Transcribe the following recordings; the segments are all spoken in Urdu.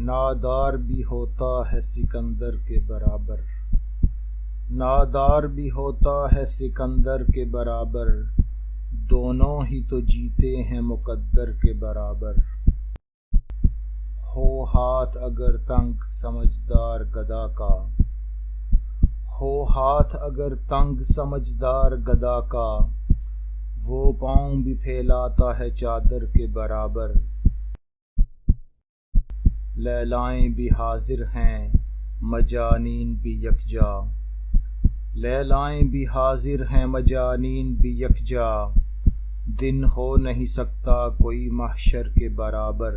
نادار بھی ہوتا ہے سکندر کے برابر، نادار بھی ہوتا ہے سکندر کے برابر، دونوں ہی تو جیتے ہیں مقدر کے برابر۔ ہو ہاتھ اگر تنگ سمجھدار گدا کا، ہو ہاتھ اگر تنگ سمجھدار گدا کا، وہ پاؤں بھی پھیلاتا ہے چادر کے برابر۔ لیلائیں بھی حاضر ہیں مجانین بھی یکجا، لیلائیں بھی حاضر ہیں مجانین بھی یکجا، دن ہو نہیں سکتا کوئی محشر کے برابر۔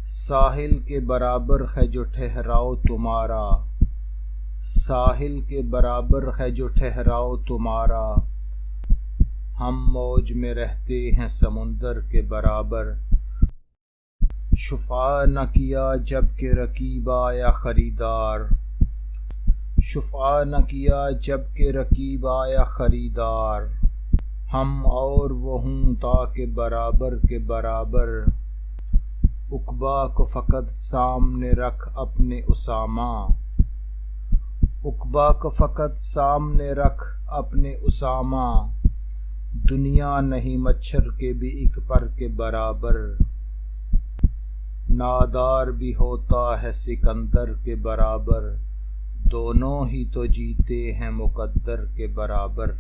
ساحل کے برابر ہے جو ٹھہراؤ تمہارا، ساحل کے برابر ہے جو ٹھہراؤ تمہارا، ہم موج میں رہتے ہیں سمندر کے برابر۔ شفا نہ کیا جب کہ رقیب آیا خریدار، شفا نہ کیا جب کہ رقیب آیا خریدار، ہم اور وہ ہوں تاکہ برابر کے برابر۔ عقبہ کو فقط سامنے رکھ اپنے اسامہ، عقبہ کو فقط سامنے رکھ اپنے اسامہ، دنیا نہیں مچھر کے بھی ایک پر کے برابر۔ نادار بھی ہوتا ہے سکندر کے برابر، دونوں ہی تو جیتے ہیں مقدر کے برابر۔